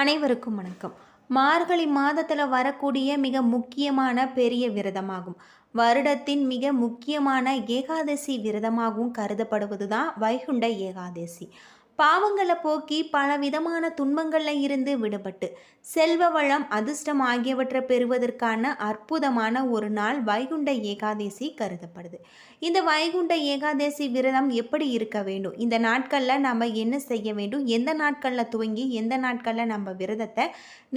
அனைவருக்கும் வணக்கம். மார்கழி மாதத்தில் வரக்கூடிய மிக முக்கியமான பெரிய விரதமாகும். வருடத்தின் மிக முக்கியமான ஏகாதசி விரதமாகவும் கருதப்படுவது தான் வைகுண்ட ஏகாதசி. பாவங்களை போக்கி பல விதமான துன்பங்களில் இருந்து விடுபட்டு செல்வ வளம் அதிர்ஷ்டம் ஆகியவற்றை பெறுவதற்கான அற்புதமான ஒரு நாள் வைகுண்ட ஏகாதசி கருதப்படுது. இந்த வைகுண்ட ஏகாதசி விரதம் எப்படி இருக்க வேண்டும், இந்த நாட்களில் நம்ம என்ன செய்ய வேண்டும், எந்த நாட்களில் துவங்கி எந்த நாட்களில் நம்ம விரதத்தை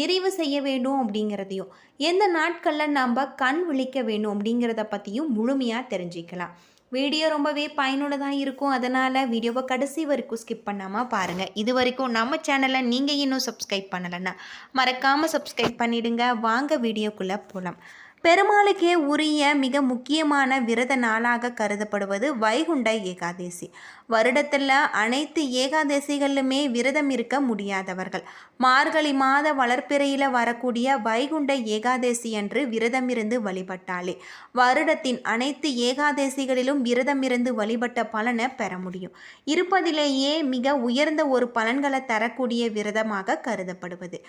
நிறைவு செய்ய வேண்டும் அப்படிங்கிறதையும், எந்த நாட்களில் நம்ம கண் விழிக்க வேண்டும் அப்படிங்கிறத பற்றியும் முழுமையாக தெரிஞ்சுக்கலாம். வீடியோ ரொம்பவே பயனுள்ளதாக இருக்கும். அதனால் வீடியோவை கடைசி வரைக்கும் ஸ்கிப் பண்ணாமல் பாருங்கள். இது வரைக்கும் நம்ம சேனலை நீங்கள் இன்னும் சப்ஸ்கிரைப் பண்ணலைன்னா மறக்காமல் சப்ஸ்கிரைப் பண்ணிவிடுங்க. வாங்க வீடியோக்குள்ளே போகலாம். பெருமாளுக்கே உரிய மிக முக்கியமான விரத நாளாக கருதப்படுவது வைகுண்ட ஏகாதசி. வருடத்தில் அனைத்து ஏகாதசிகளிலுமே விரதம் இருக்க முடியாதவர்கள் மார்கழி மாத வளர்ப்பிறையில் வரக்கூடிய வைகுண்ட ஏகாதசி அன்று விரதம் இருந்து வழிபட்டாலே வருடத்தின் அனைத்து ஏகாதசிகளிலும் விரதம் இருந்து வழிபட்ட பலனை பெற முடியும். இருப்பதிலேயே மிக உயர்ந்த ஒரு பலன்களை தரக்கூடிய விரதமாக கருதப்படுவது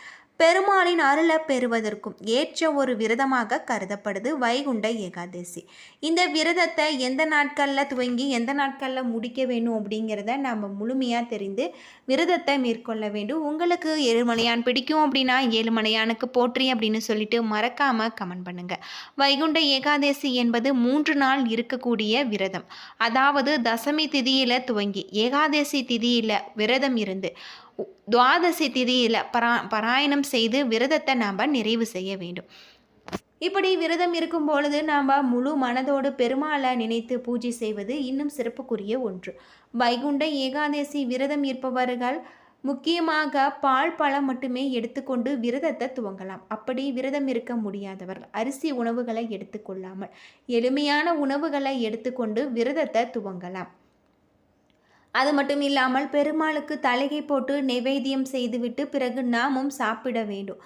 பெருமாளின் அருளை பெறுவதற்கும் ஏற்ற ஒரு விரதமாக கருதப்படுது வைகுண்ட ஏகாதசி. இந்த விரதத்தை எந்த நாட்களில் துவங்கி எந்த நாட்களில் முடிக்க வேணும் அப்படிங்கிறத நம்ம முழுமையாக தெரிந்து விரதத்தை மேற்கொள்ள வேண்டும். உங்களுக்கு ஏழுமலையான் பிடிக்கும் அப்படின்னா ஏழுமலையானுக்கு போற்றி அப்படின்னு சொல்லிட்டு மறக்காமல் கமெண்ட் பண்ணுங்கள். வைகுண்ட ஏகாதசி என்பது 3 நாள் இருக்கக்கூடிய விரதம். அதாவது தசமி திதியில் துவங்கி ஏகாதசி திதியில் விரதம் இருந்து துவாதசி திதியில் பாராயணம் செய்து விரதத்தை நாம் நிறைவு செய்ய வேண்டும். இப்படி விரதம் இருக்கும் பொழுது நாம் முழு மனதோடு பெருமாளை நினைத்து பூஜை செய்வது இன்னும் சிறப்புக்குரிய ஒன்று. வைகுண்ட ஏகாதசி விரதம் இருப்பவர்கள் முக்கியமாக பால் பழம் மட்டுமே எடுத்துக்கொண்டு விரதத்தை துவங்கலாம். அப்படி விரதம் இருக்க முடியாதவர்கள் அரிசி உணவுகளை எடுத்துக்கொள்ளாமல் எளிமையான உணவுகளை எடுத்துக்கொண்டு விரதத்தை துவங்கலாம். அது மட்டும் இல்லாமல் பெருமாளுக்கு தலைகை போட்டு நைவேத்தியம் செய்துவிட்டு பிறகு நாமும் சாப்பிட வேண்டும்.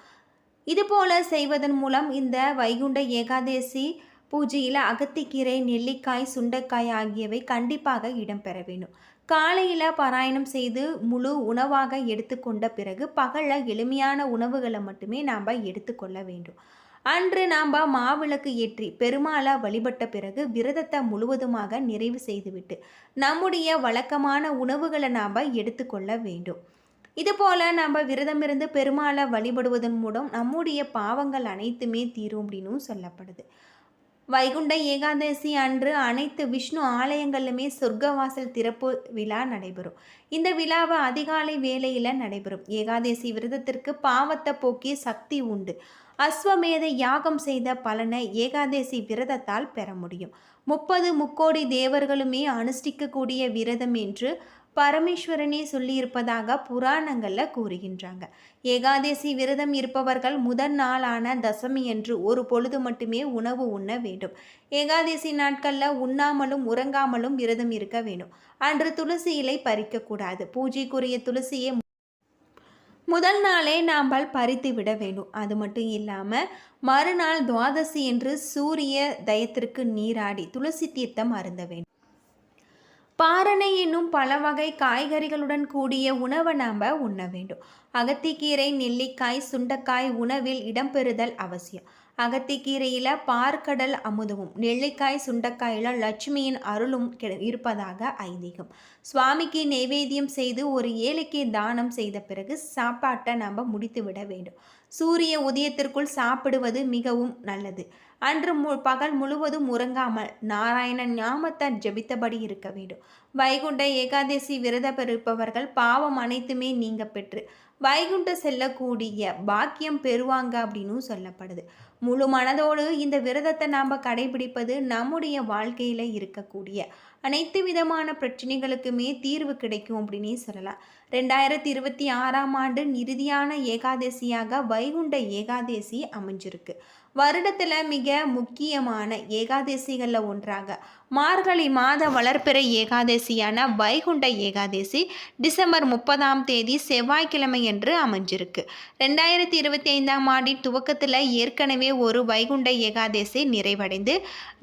இதுபோல செய்வதன் மூலம் இந்த வைகுண்ட ஏகாதசி பூஜையில் அகத்திக்கீரை, நெல்லிக்காய், சுண்டைக்காய் ஆகியவை கண்டிப்பாக இடம்பெற வேண்டும். காலையில் பாராயணம் செய்து முழு உணவாக எடுத்துக்கொண்ட பிறகு பகலில் எளிமையான உணவுகளை மட்டுமே நாம் எடுத்துக்கொள்ள வேண்டும். அன்று நாம் மாவிளக்கு ஏற்றி பெருமாளை வழிபட்ட பிறகு விரதத்தை முழுவதுமாக நிறைவு செய்துவிட்டு நம்முடைய வழக்கமான உணவுகளை நாம் எடுத்துக்கொள்ள வேண்டும். இதுபோல் நம்ம விரதமிருந்து பெருமாளை வழிபடுவதன் மூலம் நம்முடைய பாவங்கள் அனைத்துமே தீரும் அப்படின்னு சொல்லப்படுது. வைகுண்ட ஏகாதசி அன்று அனைத்து விஷ்ணு ஆலயங்களிலுமே சொர்க்கவாசல் திறப்பு விழா நடைபெறும். இந்த விழாவை அதிகாலை வேளையில் நடைபெறும். ஏகாதசி விரதத்திற்கு பாவத்தை போக்கிய சக்தி உண்டு. அஸ்வமேத யாகம் செய்த பலனை ஏகாதசி விரதத்தால் பெற முடியும். 30 முக்கோடி தேவர்களுமே அனுஷ்டிக்கக்கூடிய விரதம் என்று பரமேஸ்வரனே சொல்லியிருப்பதாக புராணங்களில் கூறுகின்றாங்க. ஏகாதசி விரதம் இருப்பவர்கள் முதல் நாளான தசமி என்று ஒரு பொழுது மட்டுமே உணவு உண்ண வேண்டும். ஏகாதசி நாட்களில் உண்ணாமலும் உறங்காமலும் விரதம் இருக்க வேண்டும். அன்று துளசி இலை பறிக்கக்கூடாது. பூஜைக்குரிய துளசியை முதல் நாளே நாம் பறித்து விட வேண்டும். அது மட்டும் இல்லாமல் மறுநாள் துவாதசி என்று சூரிய தயத்திற்கு நீராடி துளசி தீர்த்தம் அருந்த வேண்டும். பாரணை என்னும் பல வகை காய்கறிகளுடன் கூடிய உணவை நாம் உண்ண வேண்டும். அகத்திக்கீரை, நெல்லிக்காய், சுண்டைக்காய் உணவில் இடம்பெறுதல் அவசியம். அகத்திக்கீரையில் பார்க்கடல் அமுதமும் நெல்லிக்காய் சுண்டைக்காயில் லட்சுமியின் அருளும் இருப்பதாக ஐதீகம். சுவாமிக்கு நைவேத்தியம் செய்து ஒரு ஏழைக்கு தானம் செய்த பிறகு சாப்பாட்டை நாம் முடித்து விட வேண்டும். சூரிய உதயத்திற்குள் சாப்பிடுவது மிகவும் நல்லது. அன்று பகல் முழுவதும் உறங்காமல் நாராயணன் ஞாமத்தை ஜபித்தபடி இருக்க வேண்டும். வைகுண்ட ஏகாதசி விரதம் இருப்பவர்கள் பாவம் அனைத்துமே நீங்க பெற்று வைகுண்ட செல்லக்கூடிய பாக்கியம் பெறுவாங்க அப்படின்னு சொல்லப்படுது. முழு மனதோடு இந்த விரதத்தை நாம் கடைபிடிப்பது நம்முடைய வாழ்க்கையில் இருக்கக்கூடிய அனைத்து விதமான பிரச்சனைகளுக்குமே தீர்வு கிடைக்கும் அப்படின்னே சொல்லலாம். 2026ஆம் ஆண்டு இறுதியான ஏகாதசியாக வைகுண்ட ஏகாதசி அமைஞ்சிருக்கு. வருடத்தில் மிக முக்கியமான ஏகாதசிகளில் ஒன்றாக மார்கழி மாத வளர்பிறை ஏகாதசியான வைகுண்ட ஏகாதசி டிசம்பர் 30ஆம் தேதி செவ்வாய்க்கிழமை என்று அமைஞ்சிருக்கு. 2025ஆம் ஆண்டின் துவக்கத்தில் ஏற்கனவே ஒரு வைகுண்ட ஏகாதசி நிறைவடைந்து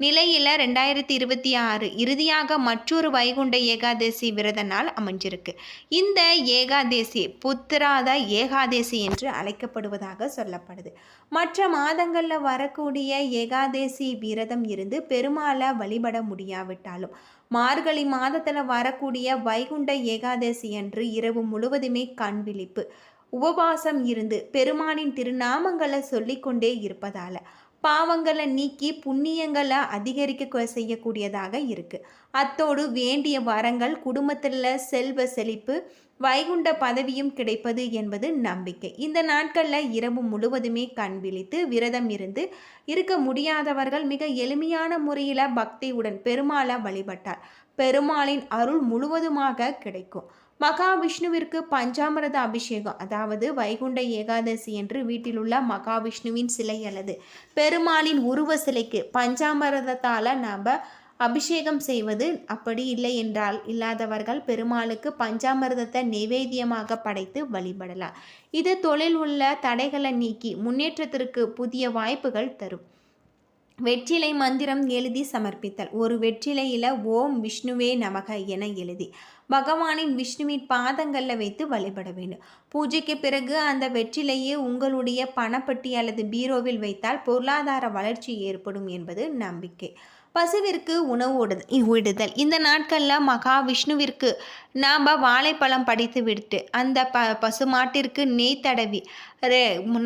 நிலையில் 2026 இறுதியாக மற்றொரு வைகுண்ட ஏகாதசி விரத நாள் அமைஞ்சிருக்கு. இந்த ஏகாதசி புத்திராத ஏகாதசி என்று அழைக்கப்படுவதாக சொல்லப்படுது. மற்ற மாதங்களில் வரக்கூடிய ஏகாதசி விரதம் இருந்து பெருமாளை வழிபட முடியாவிட்டாலும் மார்கழி மாதத்தில் வரக்கூடிய வைகுண்ட ஏகாதசி அன்று இரவு முழுவதுமே கண் விழிப்பு உபவாசம் இருந்து பெருமானின் திருநாமங்களை சொல்லிக்கொண்டே இருப்பதால பாவங்களை நீக்கி புண்ணியங்களை அதிகரிக்க செய்யக்கூடியதாக இருக்கு. அத்தோடு வேண்டிய வரங்கள், குடும்பத்தில் செல்வ செழிப்பு, வைகுண்ட பதவியும் கிடைப்பது என்பது நம்பிக்கை. இந்த நாட்களில் இரவு முழுவதுமே கண் விழித்து விரதம் இருந்து இருக்க முடியாதவர்கள் மிக எளிமையான முறையில் பக்தியுடன் பெருமாளை வழிபட்டார் பெருமாளின் அருள் முழுவதுமாக கிடைக்கும். மகாவிஷ்ணுவிற்கு பஞ்சாமிரத அபிஷேகம், அதாவது வைகுண்ட ஏகாதசி என்று வீட்டில் உள்ள மகாவிஷ்ணுவின் சிலை அல்லது பெருமாளின் உருவ சிலைக்கு பஞ்சாமிரதத்தால் நாம் அபிஷேகம் செய்வது, அப்படி இல்லை என்றால் இல்லாதவர்கள் பெருமாளுக்கு பஞ்சாமிர்தத்தை நைவேத்தியமாக படைத்து வழிபடலாம். இது தொழில் உள்ள தடைகளை நீக்கி முன்னேற்றத்திற்கு புதிய வாய்ப்புகள் தரும். வெற்றிலை மந்திரம் எழுதி சமர்ப்பித்தல். ஒரு வெற்றிலையில் ஓம் விஷ்ணுவே நமக என எழுதி பகவானின் விஷ்ணுவின் பாதங்களில் வைத்து வழிபட வேண்டும். பூஜைக்கு பிறகு அந்த வெற்றிலையை உங்களுடைய பணப்பட்டி அல்லது பீரோவில் வைத்தால் பொருளாதார வளர்ச்சி ஏற்படும் என்பது நம்பிக்கை. பசுவிற்கு உணவு விடுதல். இந்த நாட்களில் மகாவிஷ்ணுவிற்கு நாம் வாழைப்பழம் படித்து விட்டு அந்த பசுமாட்டிற்கு நெய் தடவி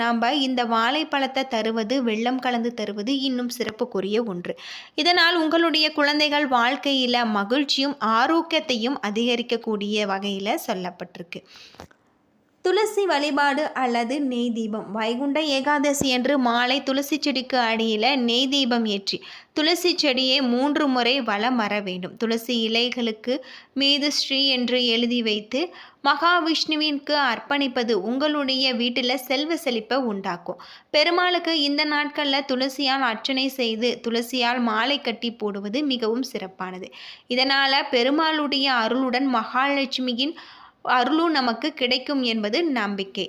நாம் இந்த வாழைப்பழத்தை தருவது, வெல்லம் கலந்து தருவது இன்னும் சிறப்புக்குரிய ஒன்று. இதனால் உங்களுடைய குழந்தைகள் வாழ்க்கையில் மகிழ்ச்சியும் ஆரோக்கியத்தையும் அதிகரிக்கக்கூடிய வகையில் சொல்லப்பட்டிருக்கு. துளசி வழிபாடு அல்லது நெய் தீபம். வைகுண்ட ஏகாதசி என்று மாலை துளசி செடிக்கு அடியில் நெய் தீபம் ஏற்றி துளசி செடியை 3 முறை வலம் வர வேண்டும். துளசி இலைகளுக்கு மீது ஸ்ரீ என்று எழுதி வைத்து மகாவிஷ்ணுவிற்கு அர்ப்பணிப்பது உங்களுடைய வீட்டில் செல்வ செழிப்பை உண்டாக்கும். பெருமாளுக்கு இந்த நாட்களில் துளசியால் அர்ச்சனை செய்து துளசியால் மாலை கட்டி போடுவது மிகவும் சிறப்பானது. இதனால் பெருமாளுடைய அருளுடன் மகாலட்சுமியின் அருளும் நமக்கு கிடைக்கும் என்பது நம்பிக்கை.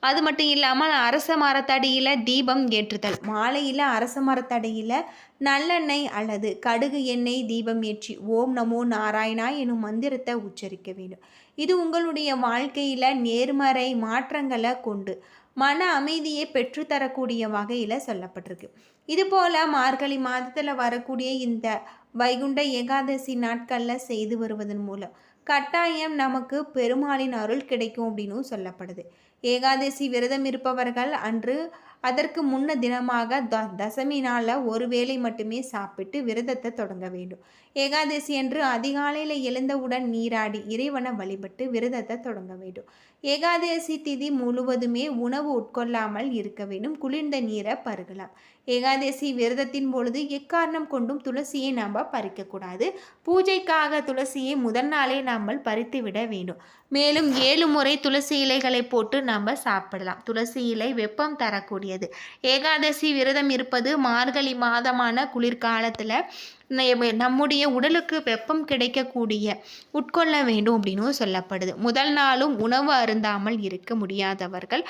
அது மட்டும் இல்லாமல் அரச மரத்தடியில் தீபம் ஏற்றுதல். மாலையில் அரச மரத்தடியில் நல்லெண்ணெய் அல்லது கடுகு எண்ணெய் தீபம் ஏற்றி ஓம் நமோ நாராயணா எனும் மந்திரத்தை உச்சரிக்க வேண்டும். இது உங்களுடைய வாழ்க்கையில் நேர்மறை மாற்றங்களை கொண்டு மன அமைதியை பெற்றுத்தரக்கூடிய வகையில் சொல்லப்பட்டிருக்கு. இதுபோல் மார்கழி மாதத்தில் வரக்கூடிய இந்த வைகுண்ட ஏகாதசி நாட்களில் செய்து வருவதன் மூலம் கட்டாயம் நமக்கு பெருமாளின் அருள் கிடைக்கும் அப்படின்னு சொல்லப்படுது. ஏகாதசி விரதம் இருப்பவர்கள் அன்று அதற்கு முன்ன தினமாக தசமி நாளில் ஒரு வேளை மட்டுமே சாப்பிட்டு விரதத்தை தொடங்க வேண்டும். ஏகாதசி அன்று அதிகாலையில் எழுந்தவுடன் நீராடி இறைவனை வழிபட்டு விரதத்தை தொடங்க வேண்டும். ஏகாதசி திதி முழுவதுமே உணவு உட்கொள்ளாமல் இருக்க வேண்டும். குளிர்ந்த நீரை பருகலாம். ஏகாதசி விரதத்தின் பொழுது எக்காரணம் கொண்டும் துளசியை நாம் பறிக்கக்கூடாது. பூஜைக்காக துளசியை முதல் நாளே நாம் பறித்து விட வேண்டும். மேலும் 7 முறை துளசி இலைகளை போட்டு நாம் சாப்பிடலாம். துளசி இலை வெப்பம் தரக்கூடியது. ஏகாதசி விரதம் இருப்பது மார்கழி மாதமான குளிர்காலத்தில் நம்முடைய உடலுக்கு வெப்பம் கிடைக்கக்கூடிய உட்கொள்ள வேண்டும் அப்படின்னு சொல்லப்படுது. முதல் நாளும் உணவு அருந்தாமல் இருக்க முடியாதவர்கள்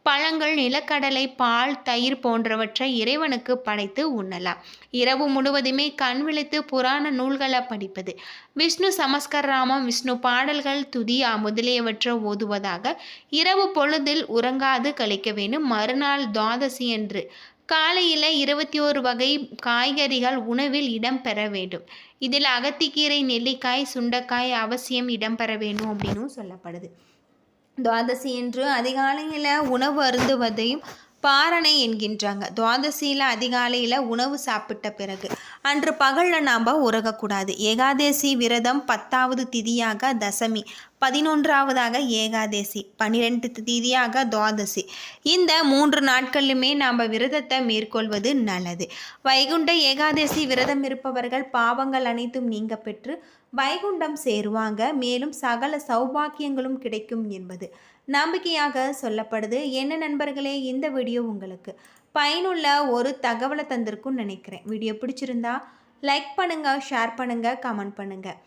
பழங்கள், நிலக்கடலை, பால், தயிர் போன்றவற்றை இறைவனுக்கு படைத்து உண்ணலாம். இரவு முழுவதுமே கண் விழித்து புராண நூல்களை படிப்பது, விஷ்ணு சமஸ்கராமம், விஷ்ணு பாடல்கள், துதி முதலியவற்றை ஓதுவதாக இரவு பொழுதில் உறங்காது கழிக்க வேண்டும். மறுநாள் துவாதசி அன்று காலையில் 21 வகை காய்கறிகள் உணவில் இடம்பெற வேண்டும். இதில் அகத்திக்கீரை, நெல்லிக்காய், சுண்டைக்காய் அவசியம் இடம்பெற வேண்டும் அப்படின்னு சொல்லப்படுது. துவாதசி என்று அதிகாலையில் உணவு அருந்துவதையும் பாரணை என்கின்றாங்க. துவாதசியில் அதிகாலையில் உணவு சாப்பிட்ட பிறகு அன்று பகலில் நாம் உறங்கக்கூடாது. ஏகாதசி விரதம் 10வது திதியாக தசமி, 11வதாக ஏகாதசி, 12 திதியாக துவாதசி. இந்த 3 நாட்களிலுமே நாம் விரதத்தை மேற்கொள்வது நல்லது. வைகுண்ட ஏகாதசி விரதம் இருப்பவர்கள் பாவங்கள் அனைத்தும் நீங்க பெற்று வைகுண்டம் சேருவாங்க. மேலும் சகல சௌபாக்கியங்களும் கிடைக்கும் என்பது நம்பிக்கையாக சொல்லப்படுது. என்ன நண்பர்களே, இந்த வீடியோ உங்களுக்கு பயனுள்ள ஒரு தகவலை தந்திருக்கும்னு நினைக்கிறேன். வீடியோ பிடிச்சிருந்தா லைக் பண்ணுங்கள், ஷேர் பண்ணுங்கள், கமெண்ட் பண்ணுங்கள்.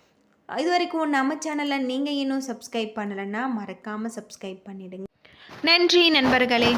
இது வரைக்கும் நம்ம சேனலை நீங்கள் இன்னும் சப்ஸ்கிரைப் பண்ணலைன்னா மறக்காமல் சப்ஸ்கிரைப் பண்ணிடுங்க. நன்றி நண்பர்களே.